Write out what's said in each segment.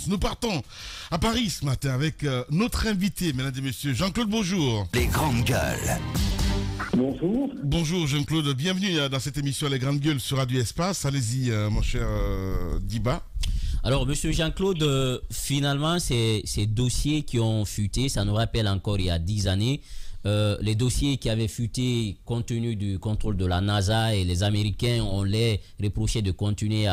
Nous partons à Paris ce matin avec notre invité, mesdames et messieurs. Jean-Claude, bonjour. Les grandes gueules. Bonjour. Bonjour Jean-Claude, bienvenue dans cette émission Les Grandes Gueules sur Radio Espace. Allez-y, mon cher Diba. Alors, monsieur Jean-Claude, finalement, ces dossiers qui ont fuité, ça nous rappelle encore il y a 10 années, les dossiers qui avaient fuité compte tenu du contrôle de la NASA, et les Américains, on les reprochait de continuer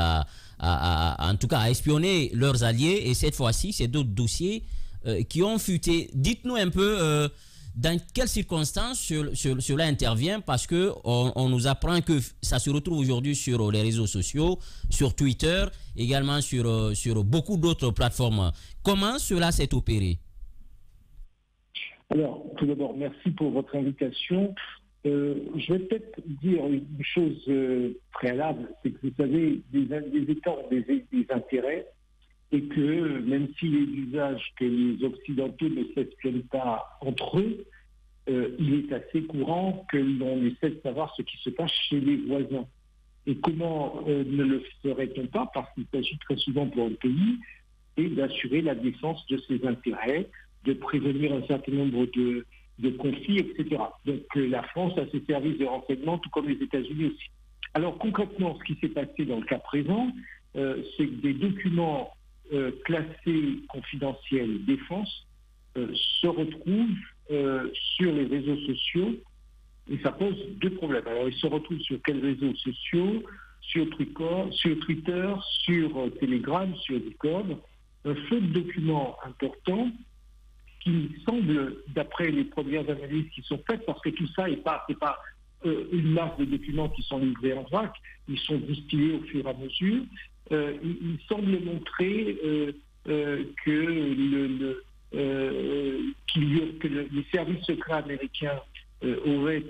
en tout cas à espionner leurs alliés. Et cette fois-ci, c'est d'autres dossiers qui ont fuité. Dites-nous un peu dans quelles circonstances cela intervient, parce que on nous apprend que ça se retrouve aujourd'hui sur les réseaux sociaux, sur Twitter, également sur beaucoup d'autres plateformes. Comment cela s'est opéré? Alors, tout d'abord, merci pour votre invitation. Je vais peut-être dire une chose préalable, c'est que vous savez, les États ont des intérêts, et que même s'il est d'usage que les Occidentaux ne s'espionnent pas entre eux, il est assez courant que l'on essaie de savoir ce qui se passe chez les voisins. Et comment ne le ferait-on pas? Parce qu'il s'agit très souvent pour un pays et d'assurer la défense de ses intérêts, de prévenir un certain nombre de conflits, etc. Donc la France a ses services de renseignement, tout comme les États-Unis aussi. Alors concrètement, ce qui s'est passé dans le cas présent, c'est que des documents classés confidentiels défense se retrouvent sur les réseaux sociaux, et ça pose deux problèmes. Alors ils se retrouvent sur quels réseaux sociaux? Sur Twitter, sur Telegram, sur Discord. Un feu de documents importants qui semble, d'après les premières analyses qui sont faites, parce que tout ça n'est pas une masse de documents qui sont livrés en vrac, ils sont distillés au fur et à mesure. Il semble montrer que les services secrets américains auraient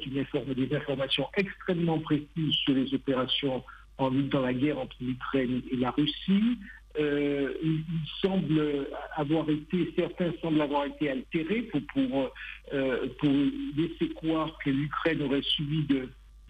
des informations extrêmement précises sur les opérations dans la guerre entre l'Ukraine et la Russie. Certains semblent avoir été altérés pour laisser croire que l'Ukraine aurait subi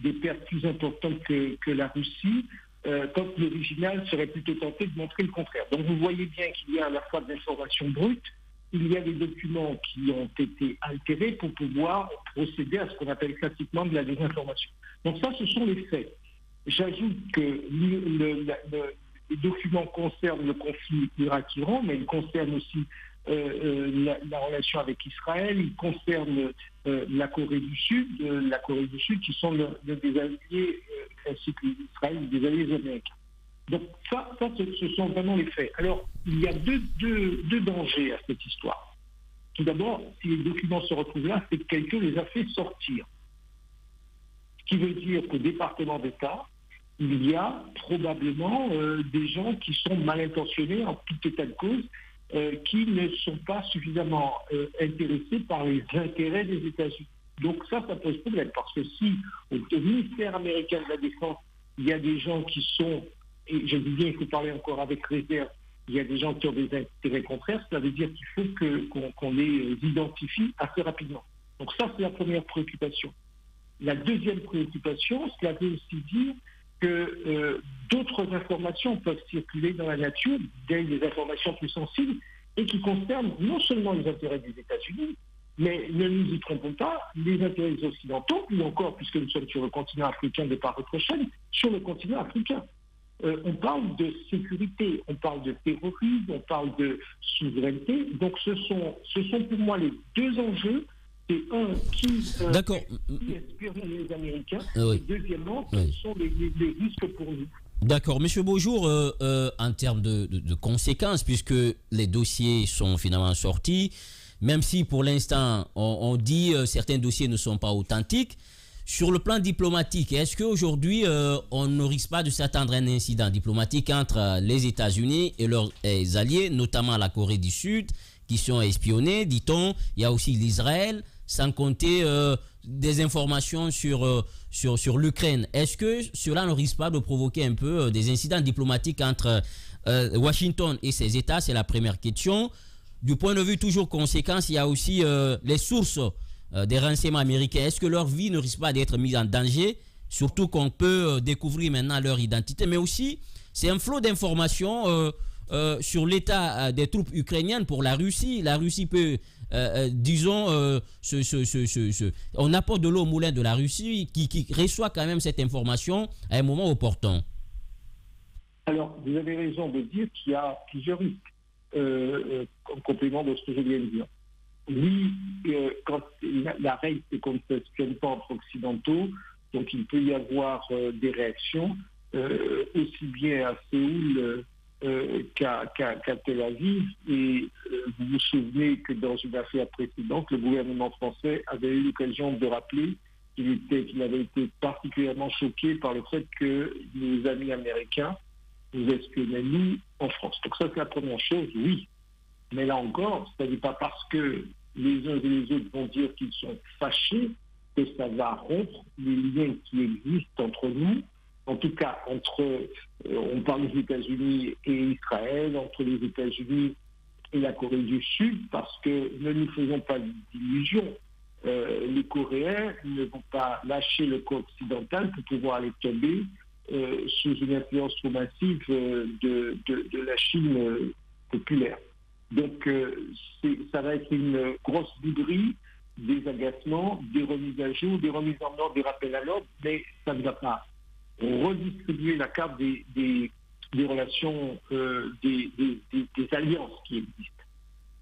des pertes plus importantes que la Russie, quand l'original serait plutôt tenté de montrer le contraire. Donc vous voyez bien qu'il y a à la fois de l'information brute, il y a des documents qui ont été altérés pour pouvoir procéder à ce qu'on appelle classiquement de la désinformation. Donc ça, ce sont les faits. J'ajoute que les documents concernent le conflit Irak-Iran, mais ils concernent aussi la relation avec Israël, ils concernent la Corée du Sud, qui sont des alliés, ainsi que l'Israël, des alliés américains. Donc ça, ce sont vraiment les faits. Alors, il y a deux dangers à cette histoire. Tout d'abord, si les documents se retrouvent là, c'est que quelqu'un les a fait sortir. Ce qui veut dire qu'au département d'État, il y a probablement des gens qui sont mal intentionnés en tout état de cause, qui ne sont pas suffisamment intéressés par les intérêts des États-Unis. Donc ça pose problème, parce que si au ministère américain de la Défense, il y a des gens qui sont, et je dis bien, il faut parler encore avec réserve, il y a des gens qui ont des intérêts contraires, ça veut dire qu'il faut qu'on les identifie assez rapidement. Donc ça, c'est la première préoccupation. La deuxième préoccupation, cela veut aussi dire que d'autres informations peuvent circuler dans la nature, des informations plus sensibles, et qui concernent non seulement les intérêts des États-Unis, mais ne nous y trompons pas, les intérêts occidentaux, ou encore, puisque nous sommes sur le continent africain de par notre chaîne, sur le continent africain. On parle de sécurité, on parle de terrorisme, on parle de souveraineté. Donc ce sont pour moi les deux enjeux. C'est un, qui espionne les Américains, oui. Et deuxièmement, quels sont les risques pour nous. D'accord. Monsieur Beaujour, en termes de conséquences, puisque les dossiers sont finalement sortis, même si pour l'instant on dit certains dossiers ne sont pas authentiques, sur le plan diplomatique, est-ce qu'aujourd'hui on ne risque pas de s'attendre à un incident diplomatique entre les États-Unis et leurs alliés, notamment la Corée du Sud, qui sont espionnés, dit-on? Il y a aussi l'Israël, sans compter des informations sur l'Ukraine. Est-ce que cela ne risque pas de provoquer un peu des incidents diplomatiques entre Washington et ses États? C'est la première question. Du point de vue toujours conséquence, il y a aussi les sources des renseignements américains. Est-ce que leur vie ne risque pas d'être mise en danger? Surtout qu'on peut découvrir maintenant leur identité. Mais aussi, c'est un flot d'informations sur l'état des troupes ukrainiennes pour la Russie. La Russie peut, disons, on apporte de l'eau au moulin de la Russie qui reçoit quand même cette information à un moment opportun. Alors, vous avez raison de dire qu'il y a plusieurs risques, en complément de ce que je viens de dire. Oui, quand la règle, c'est qu'on ne s'espionne pas entre occidentaux, donc il peut y avoir des réactions, aussi bien à Séoul qu'à Tel Aviv. Et vous vous souvenez que dans une affaire précédente, le gouvernement français avait eu l'occasion de rappeler qu'il avait été particulièrement choqué par le fait que nos amis américains nous espionnaient, nous, en France. Donc ça, c'est la première chose, oui. Mais là encore, ce n'est pas parce que les uns et les autres vont dire qu'ils sont fâchés que ça va rompre les liens qui existent entre nous. En tout cas, on parle des États-Unis et Israël, entre les États-Unis et la Corée du Sud, parce que ne nous faisons pas d'illusions. Les Coréens ne vont pas lâcher le camp occidental pour pouvoir aller tomber sous une influence trop massive de la Chine populaire. Donc, ça va être une grosse bouderie, des agacements, des remises à jour, des remises en ordre, des rappels à l'ordre, mais ça ne va pas redistribuer la carte des relations, des alliances qui existent.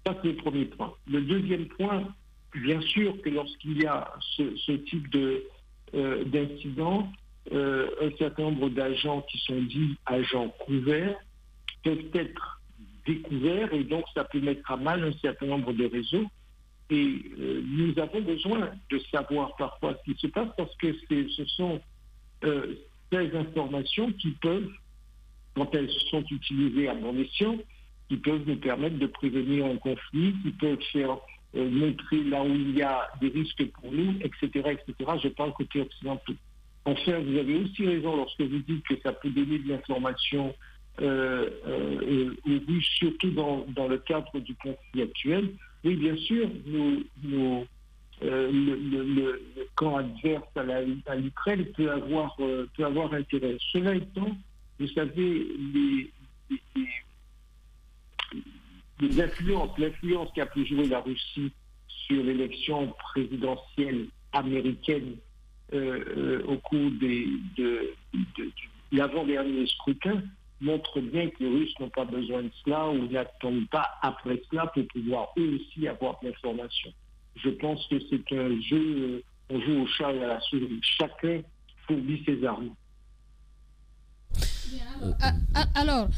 Ça, c'est le premier point. Le deuxième point, bien sûr que lorsqu'il y a ce type d'incident, un certain nombre d'agents qui sont dits agents couverts peuvent être découverts et donc ça peut mettre à mal un certain nombre de réseaux. Et nous avons besoin de savoir parfois ce qui se passe parce que ce sont ces informations qui peuvent, quand elles sont utilisées à bon escient, qui peuvent nous permettre de prévenir un conflit, qui peuvent faire montrer là où il y a des risques pour nous, etc., etc. Je parle côté occidental. Enfin, vous avez aussi raison lorsque vous dites que ça peut donner de l'information oui, surtout dans le cadre du conflit actuel. Oui, bien sûr, le camp adverse à l'Ukraine peut avoir intérêt. Cela étant, vous savez, l'influence qu'a pu jouer la Russie sur l'élection présidentielle américaine au cours de l'avant-dernier scrutin montre bien que les Russes n'ont pas besoin de cela ou n'attendent pas après cela pour pouvoir eux aussi avoir de l'information. Je pense que c'est un jeu, on joue au chat et à la souris. Chacun fournit ses armes. Alors,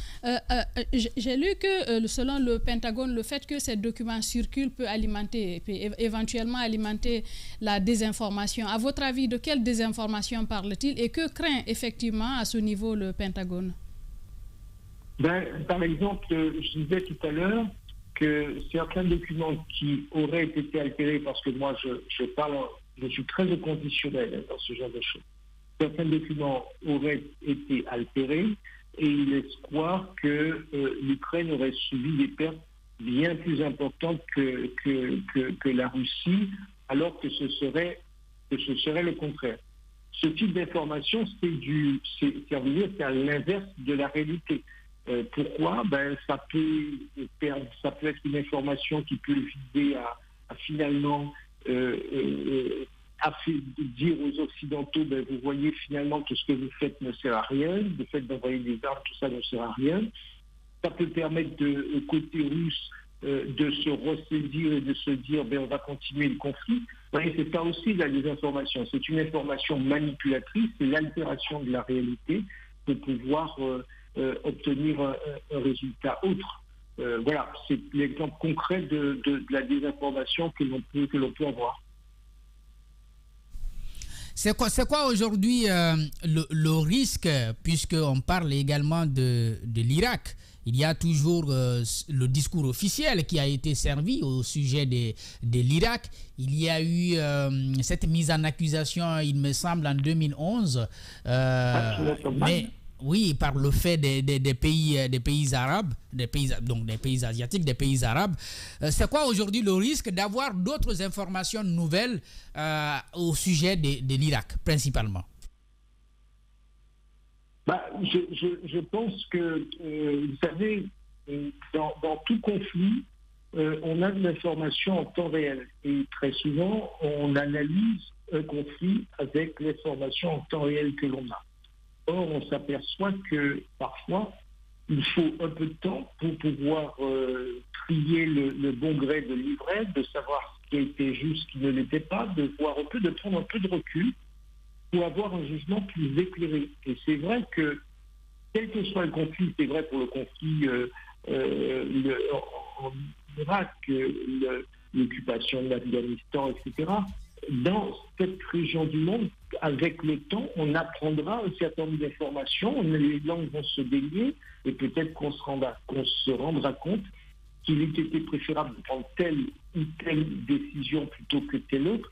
j'ai lu que selon le Pentagone, le fait que ces documents circulent peut éventuellement alimenter la désinformation. À votre avis, de quelle désinformation parle-t-il et que craint effectivement à ce niveau le Pentagone? Par exemple, je disais tout à l'heure que certains documents qui auraient été altérés, parce que moi je suis très inconditionnel dans ce genre de choses. Certains documents auraient été altérés et il laisse croire que l'Ukraine aurait subi des pertes bien plus importantes que la Russie, alors que ce serait le contraire. Ce type d'information, c'est à l'inverse de la réalité. Pourquoi? Ça peut être une information qui peut viser à finalement dire aux Occidentaux, vous voyez finalement que ce que vous faites ne sert à rien, le fait d'envoyer des armes, tout ça ne sert à rien. Ça peut permettre au côté russe de se ressaisir et de se dire, on va continuer le conflit. Vous voyez, c'est ça aussi la désinformation. C'est une information manipulatrice, c'est l'altération de la réalité pour pouvoir obtenir un résultat autre. Voilà, c'est l'exemple concret de la désinformation que l'on peut avoir. C'est quoi aujourd'hui le risque, puisqu'on parle également de l'Irak? Il y a toujours le discours officiel qui a été servi au sujet de l'Irak. Il y a eu cette mise en accusation, il me semble, en 2011. Mais oui, par le fait des pays arabes, donc des pays asiatiques, des pays arabes. C'est quoi aujourd'hui le risque d'avoir d'autres informations nouvelles au sujet de l'Irak, principalement? Je pense que, vous savez, Et dans tout conflit, on a de l'information en temps réel. Et très souvent, on analyse un conflit avec l'information en temps réel que l'on a. Or, on s'aperçoit que parfois, il faut un peu de temps pour pouvoir trier le bon gré de l'ivraie, de savoir ce qui a été juste, ce qui ne l'était pas, de prendre un peu de recul pour avoir un jugement plus éclairé. Et c'est vrai que, quel que soit le conflit, c'est vrai pour le conflit en Irak, l'occupation de l'Afghanistan, etc. Dans cette région du monde, avec le temps, on apprendra un certain nombre d'informations, les langues vont se délier, et peut-être qu'on se rendra compte qu'il eût été préférable de prendre telle ou telle décision plutôt que telle autre.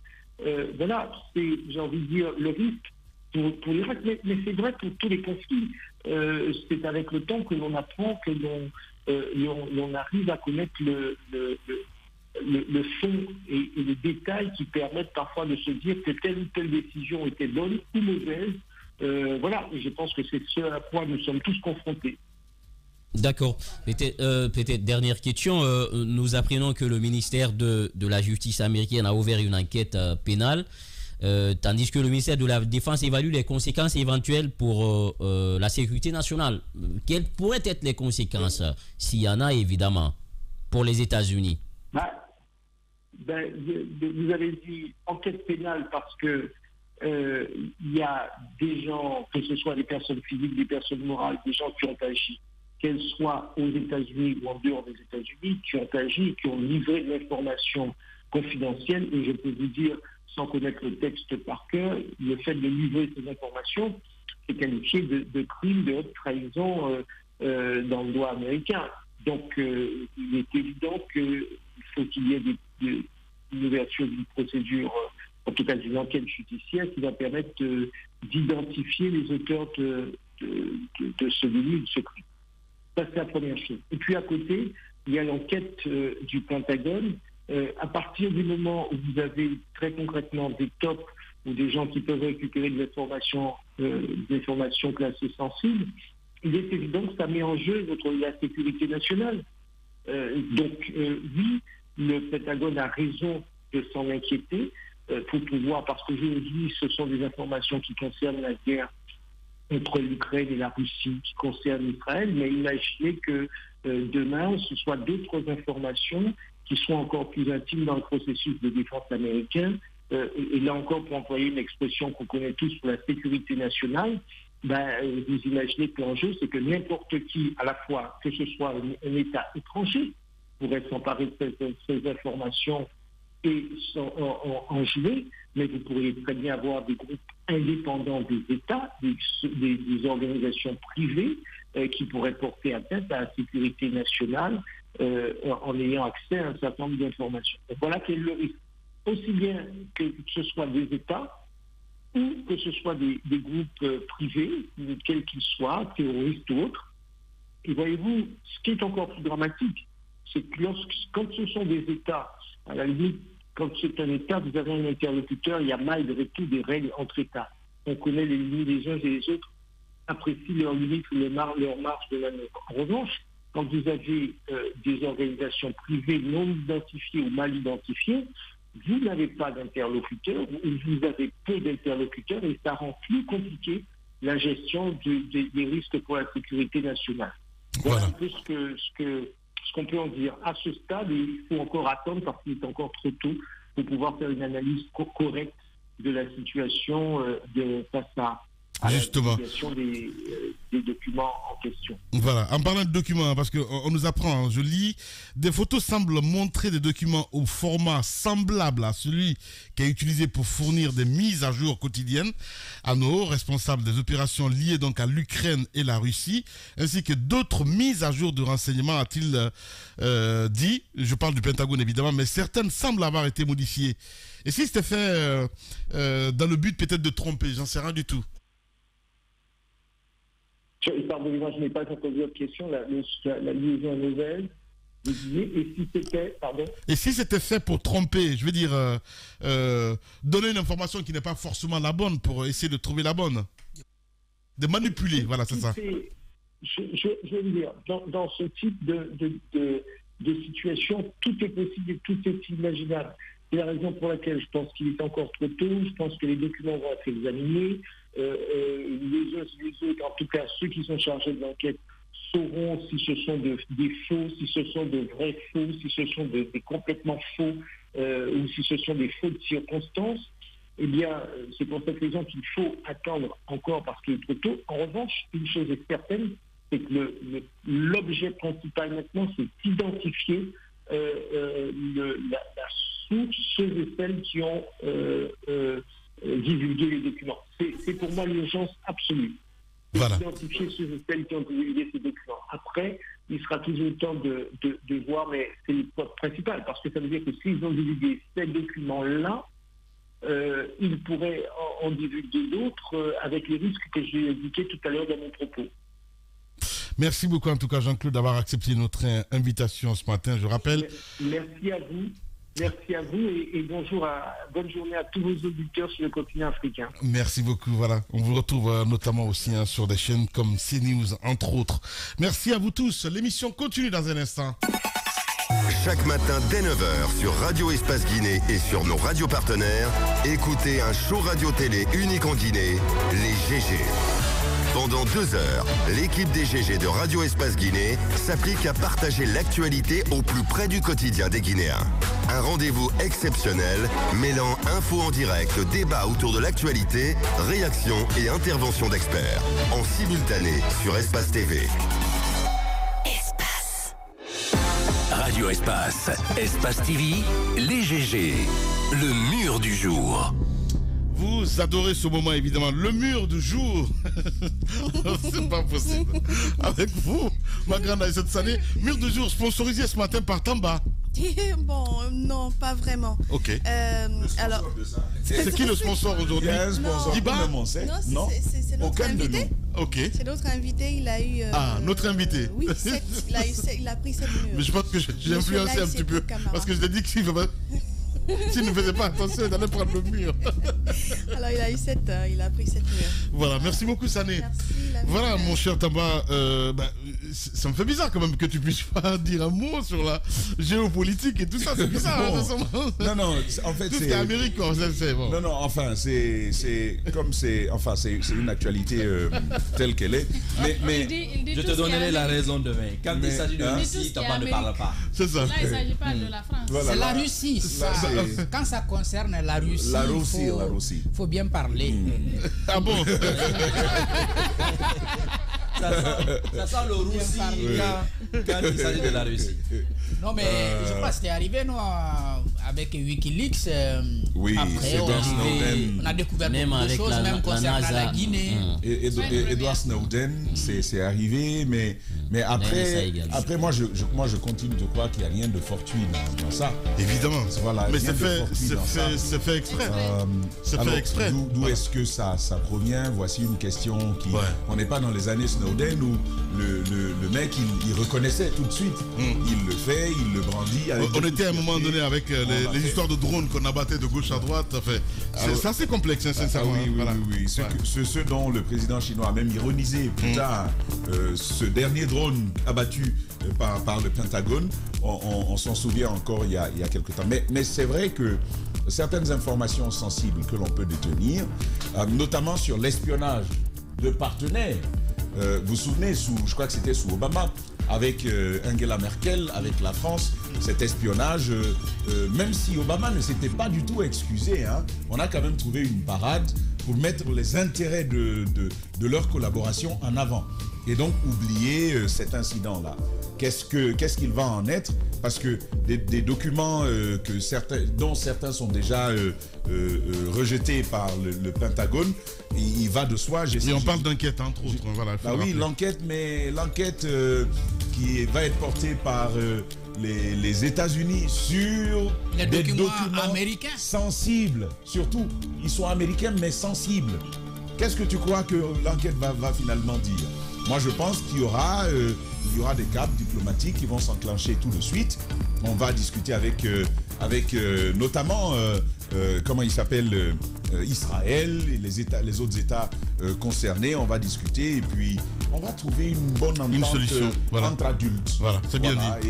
Voilà, c'est, j'ai envie de dire, le risque pour l'Irak, mais c'est vrai pour tous les conflits. C'est avec le temps que l'on apprend, que l'on arrive à connaître le fond et les détails qui permettent parfois de se dire que telle ou telle décision était bonne ou mauvaise. Voilà, et je pense que c'est ce à quoi nous sommes tous confrontés. D'accord. Peut-être dernière question. Nous apprenons que le ministère de la Justice américaine a ouvert une enquête pénale, tandis que le ministère de la Défense évalue les conséquences éventuelles pour la sécurité nationale. Quelles pourraient être les conséquences, s'il y en a évidemment, pour les États-Unis? Vous avez dit enquête pénale parce que il y a des gens, que ce soit des personnes physiques, des personnes morales, des gens qui ont agi, qu'elles soient aux États-Unis ou en dehors des États-Unis, qui ont agi, qui ont livré de l'information confidentielle. Et je peux vous dire, sans connaître le texte par cœur, le fait de livrer ces informations est qualifié de crime de haute trahison dans le droit américain. Donc, il est évident qu'il faut qu'il y ait une ouverture d'une procédure, en tout cas d'une enquête judiciaire, qui va permettre d'identifier les auteurs de ce délit, de ce crime. Ça, c'est la première chose. Et puis, à côté, il y a l'enquête du Pentagone. À partir du moment où vous avez très concrètement des tops ou des gens qui peuvent récupérer des informations classées sensibles, il est évident que ça met en jeu la sécurité nationale. Donc, oui, le Pentagone a raison de s'en inquiéter pour pouvoir, parce qu'aujourd'hui, ce sont des informations qui concernent la guerre entre l'Ukraine et la Russie, qui concernent Israël, mais imaginez que demain, ce soit d'autres informations qui soient encore plus intimes dans le processus de défense américain. Et là encore, pour employer une expression qu'on connaît tous pour la sécurité nationale, vous imaginez que l'enjeu, c'est que n'importe qui, à la fois, que ce soit un État étranger, pourrait s'emparer de ces informations et en jouer, mais vous pourriez très bien avoir des groupes indépendants des États, des organisations privées qui pourraient porter atteinte à la sécurité nationale en ayant accès à un certain nombre d'informations. Donc voilà quel est le risque. Aussi bien que ce soit des États ou que ce soit des groupes privés, quels qu'ils soient, terroristes ou autres. Et voyez-vous, ce qui est encore plus dramatique, c'est que quand ce sont des États, à la limite, quand c'est un État, vous avez un interlocuteur, il y a malgré tout des règles entre États. On connaît les limites des uns et des autres, apprécient leurs limites ou leur marge de manœuvre. En revanche, quand vous avez des organisations privées non identifiées ou mal identifiées, vous n'avez pas d'interlocuteur ou vous avez peu d'interlocuteurs et ça rend plus compliqué la gestion des risques pour la sécurité nationale. Voilà un peu ce qu'on peut en dire. À ce stade, il faut encore attendre parce qu'il est encore trop tôt pour pouvoir faire une analyse correcte de la situation face à justement la situation des documents en question. Voilà, en parlant de documents, parce qu'on nous apprend, je lis, des photos semblent montrer des documents au format semblable à celui qui est utilisé pour fournir des mises à jour quotidiennes à nos responsables des opérations liées donc à l'Ukraine et la Russie, ainsi que d'autres mises à jour de renseignements, a-t-il dit. Je parle du Pentagone évidemment, mais certaines semblent avoir été modifiées. Et si c'était fait dans le but peut-être de tromper, j'en sais rien du tout. Pardonnez-moi, je n'ai pas entendu votre question, la liaison nouvelle. Et si c'était fait pour tromper, je veux dire, donner une information qui n'est pas forcément la bonne pour essayer de trouver la bonne. De manipuler, voilà, c'est ça. je veux dire, dans ce type de situation, tout est possible et tout est imaginable. C'est la raison pour laquelle je pense qu'il est encore trop tôt. Je pense que les documents vont être examinés. Les autres, en tout cas ceux qui sont chargés de l'enquête, sauront si ce sont des faux, si ce sont de vrais faux, si ce sont des complètement faux ou si ce sont des faux de circonstances. Eh bien, c'est pour cette raison qu'il faut attendre encore parce qu'il est trop tôt. En revanche, une chose est certaine, c'est que l'objet principal maintenant, c'est d'identifier la source, ceux et celles qui ont divulgué les documents. C'est pour moi l'urgence absolue. Voilà. Identifier ceux et celles qui ont divulgué ces documents. Après, il sera toujours le temps de voir, mais c'est le point principal, parce que ça veut dire que s'ils ont divulgué ces documents-là, ils pourraient en divulguer d'autres avec les risques que j'ai indiqués tout à l'heure dans mon propos. Merci beaucoup en tout cas Jean-Claude d'avoir accepté notre invitation ce matin, je rappelle. Merci à vous. Merci à vous et bonne journée à tous vos auditeurs sur le continent africain. Merci beaucoup, voilà. On vous retrouve notamment aussi sur des chaînes comme CNews, entre autres. Merci à vous tous. L'émission continue dans un instant. Chaque matin dès 9h sur Radio Espace Guinée et sur nos radios partenaires, écoutez un show radio-télé unique en Guinée, les GG. Pendant 2 heures, l'équipe des GG de Radio Espace Guinée s'applique à partager l'actualité au plus près du quotidien des Guinéens. Un rendez-vous exceptionnel mêlant infos en direct, débats autour de l'actualité, réactions et interventions d'experts. En simultané sur Espace TV. Radio Espace, Espace TV, les GG, le mur du jour. Vous adorez ce moment évidemment, le mur du jour. C'est pas possible. Avec vous, ma grande Aïssata Sané, mur du jour sponsorisé ce matin par Tamba. Bon, non, pas vraiment. Ok. Alors, c'est qui le sponsor aujourd'hui? Diba? Non, c'est notre invité. Ok. C'est notre invité, il a eu... notre invité. Oui, il a pris 7 murs. Mais je pense que j'ai influencé un petit peu. Parce que je l'ai dit que s'il ne faisait pas attention, il allait prendre le mur. Alors il a pris 7 murs. Voilà, merci beaucoup Sané. Merci, voilà mon cher Tamba, ça me fait bizarre quand même que tu puisses pas dire un mot sur la géopolitique et tout ça, c'est bizarre. Bon. Non, en fait tout c'est Amérique quoi, c'est bon. Non, enfin c'est une actualité telle qu'elle est. Mais je te donnerai la raison demain. Quand il s'agit de Russie, Tamba ne parle pas. C'est ça. Là, il ne s'agit pas de la France. Voilà, c'est la Russie, ça. Quand ça concerne la Russie, il faut bien parler. Ah bon? Ça sent le Russie quand il s'agit de la Russie. Non, mais je crois que c'était arrivé avec Wikileaks. Oui, après, on a découvert beaucoup de choses, même concernant la Guinée. Edward Snowden, c'est arrivé, mais après moi je continue de croire qu'il n'y a rien de fortuit dans ça. Évidemment. Voilà, mais c'est fait exprès. D'où est-ce que ça provient? Voici une question qui... Ouais. On n'est pas dans les années Snowden où le mec, il reconnaissait tout de suite. Il le fait, il le brandit. On était à un moment donné avec les histoires de drones qu'on abattait de gauche à droite. C'est assez complexe, sincèrement. Oui. Ce dont le président chinois a même ironisé plus tard, ce dernier drone abattu par le Pentagone, on s'en souvient encore il y a quelque temps. Mais c'est vrai que certaines informations sensibles que l'on peut détenir, notamment sur l'espionnage de partenaires, vous vous souvenez, je crois que c'était sous Obama, avec Angela Merkel, avec la France, cet espionnage, même si Obama ne s'était pas du tout excusé, on a quand même trouvé une parade pour mettre les intérêts de leur collaboration en avant. Et donc oublier cet incident-là. Qu'est-ce qu'il va en être? Parce que des documents dont certains sont déjà rejetés par le Pentagone, il va de soi. Et on parle d'enquête entre autres. Voilà, oui, l'enquête qui va être portée par les États-Unis sur les documents américains sensibles. Surtout, ils sont américains mais sensibles. Qu'est-ce que tu crois que l'enquête va finalement dire? Moi, je pense qu'il y aura des caps diplomatiques qui vont s'enclencher tout de suite. On va discuter avec notamment, comment il s'appelle, Israël et les autres États concernés. On va discuter et puis on va trouver une bonne entente solution, entre adultes. Voilà, c'est bien dit.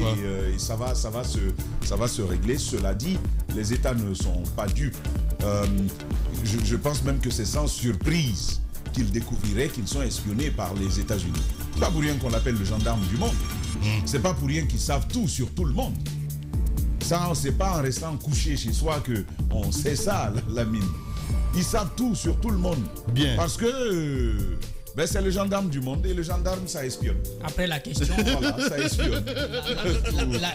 Et ça va se régler. Cela dit, les États ne sont pas dupes. Je pense même que c'est sans surprise qu'ils découvriraient qu'ils sont espionnés par les États-Unis. C'est pas pour rien qu'on l'appelle le gendarme du monde. C'est pas pour rien qu'ils savent tout sur tout le monde. Ça, c'est pas en restant couché chez soi qu'on sait ça, la mine. Ils savent tout sur tout le monde. Bien. Parce que c'est le gendarme du monde et le gendarme, ça espionne. Après la question... Voilà, ça espionne.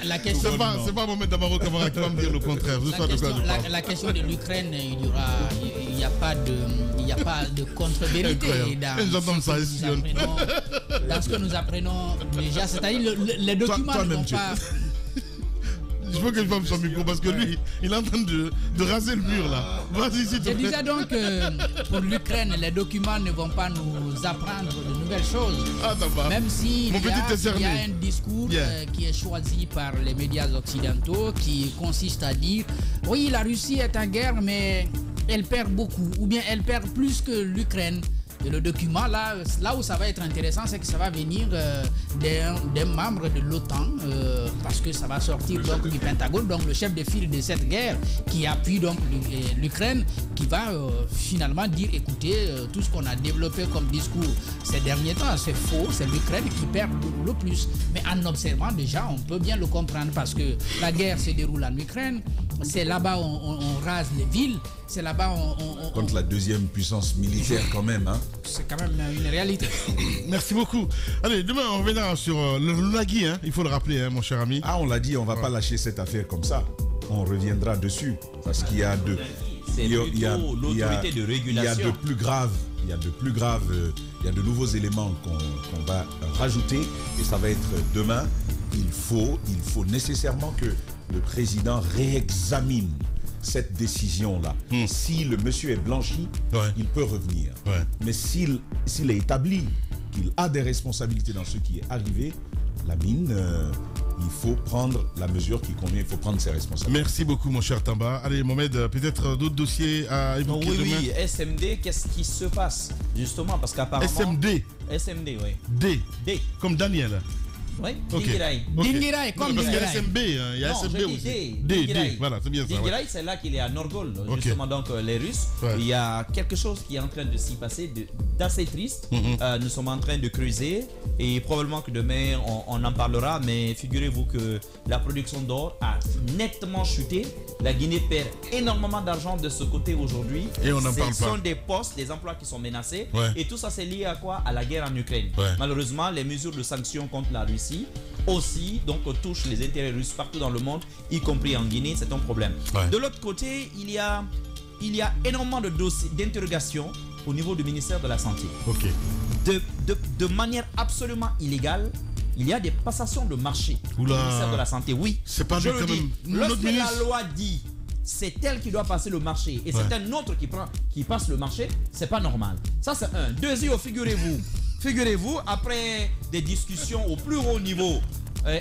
La question... C'est pas Mohamed Damaro Camara qui va me dire le contraire. La question de l'Ukraine, il n'y a pas de contre-vérité. Gendarme, ça espionne. Dans ce que nous apprenons déjà, c'est-à-dire les documents ne vont pas... Je veux que je fasse son micro parce que lui, il est en train de raser le mur là. Vas-y, s'il te plaît. Je disais donc que pour l'Ukraine, les documents ne vont pas nous apprendre de nouvelles choses. Même s'il y a un discours qui est choisi par les médias occidentaux qui consiste à dire oui, la Russie est en guerre, mais elle perd beaucoup, ou bien elle perd plus que l'Ukraine. Et le document, là où ça va être intéressant, c'est que ça va venir des membres de l'OTAN, parce que ça va sortir donc du Pentagone, donc le chef de file de cette guerre, qui appuie donc l'Ukraine, qui va finalement dire, écoutez, tout ce qu'on a développé comme discours ces derniers temps, c'est faux, c'est l'Ukraine qui perd le plus. Mais en observant déjà, on peut bien le comprendre, parce que la guerre se déroule en Ukraine, c'est là-bas on rase les villes, c'est là-bas on... Contre la deuxième puissance militaire quand même, hein. C'est quand même une réalité. Merci beaucoup. Allez, demain on reviendra sur le Nagui, hein, il faut le rappeler, hein, mon cher ami. Ah, on l'a dit, on va pas lâcher cette affaire comme ça. On reviendra dessus parce qu'il y a de... C'est plutôt l'autorité de régulation. Il y a de plus graves. Il y a de nouveaux éléments qu'on va rajouter et ça va être demain. Il faut nécessairement que le président réexamine cette décision-là. Si le monsieur est blanchi, il peut revenir. Mais s'il est établi qu'il a des responsabilités dans ce qui est arrivé, la mine, il faut prendre la mesure qui convient, il faut prendre ses responsabilités. Merci beaucoup, mon cher Tamba. Allez, Mohamed, peut-être d'autres dossiers à évoquer demain. Oui, SMD, qu'est-ce qui se passe justement? Parce qu'apparemment... SMD, oui. D. Comme Daniel. Oui, Dingirai. Dingirai, comme parce qu'il y a Dingirai. SMB, il y a SMB aussi. D, voilà, c'est bien ça. Dingirai, c'est là qu'il est à Norgol, justement, donc les Russes. Il y a quelque chose qui est en train de s'y passer d'assez triste. Nous sommes en train de creuser et probablement que demain on en parlera, mais figurez-vous que la production d'or a nettement chuté. La Guinée perd énormément d'argent de ce côté aujourd'hui. Et on n'en parle pas. Ce sont des postes, des emplois qui sont menacés. Et tout ça, c'est lié à quoi? À la guerre en Ukraine. Malheureusement, les mesures de sanctions contre la Russie aussi donc touche les intérêts russes partout dans le monde, y compris en Guinée. C'est un problème. De l'autre côté, il y a énormément de dossiers d'interrogation au niveau du ministère de la Santé. De manière absolument illégale, il y a des passations de marché au ministère de la Santé. Oui, c'est pas je le dis. Lorsque la loi dit c'est elle qui doit passer le marché et c'est un autre qui passe le marché, c'est pas normal. Ça, c'est un. Deuxièmement, figurez-vous, après des discussions au plus haut niveau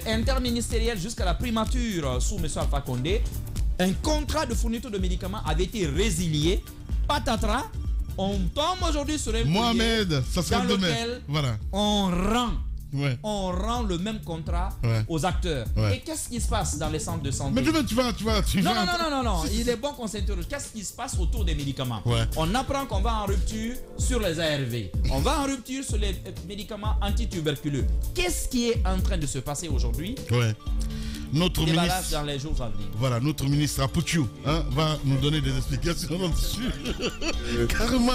interministériel jusqu'à la primature sous M. Alpha Condé, un contrat de fourniture de médicaments avait été résilié. Patatras, on tombe aujourd'hui sur un Mohamed, ça sera dans demain. lequel voilà. On rend le même contrat aux acteurs. Et qu'est-ce qui se passe dans les centres de santé? Mais demain, tu vas. Non. Il est bon qu'on s'interroge. Qu'est-ce qui se passe autour des médicaments? On apprend qu'on va en rupture sur les ARV. On va en rupture sur les médicaments antituberculeux. Qu'est-ce qui est en train de se passer aujourd'hui? Notre ministre, dans les jours à venir. Voilà, notre ministre Apouchou va nous donner des explications là-dessus. Carrément.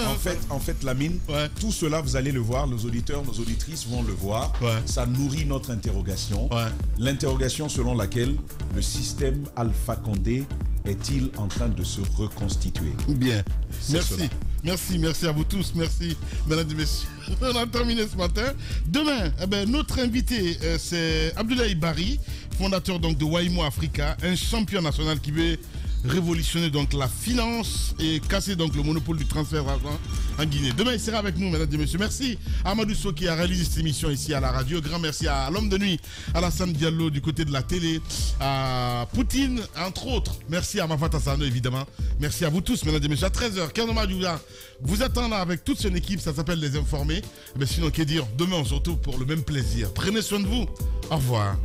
En fait, la mine, tout cela, vous allez le voir, nos auditeurs, nos auditrices vont le voir. Ça nourrit notre interrogation. L'interrogation selon laquelle le système Alpha Condé est-il en train de se reconstituer? Bien. Merci à vous tous. Merci, mesdames et messieurs. On a terminé ce matin. Demain, notre invité, c'est Abdoulaye Bari, fondateur donc de Waimo Africa, un champion national qui veut révolutionner donc la finance et casser donc le monopole du transfert d'argent en Guinée. Demain, il sera avec nous, mesdames et messieurs. Merci à Amadou Sow qui a réalisé cette émission ici à la radio. Grand merci à l'homme de nuit, Alassane Diallo du côté de la télé, à Poutine, entre autres. Merci à Mafata Sano, évidemment. Merci à vous tous, mesdames et messieurs. À 13h, Kanoma Djouya vous attend là avec toute son équipe. Ça s'appelle Les Informés. Mais sinon, qu'est dire, demain, on se retrouve pour le même plaisir. Prenez soin de vous. Au revoir.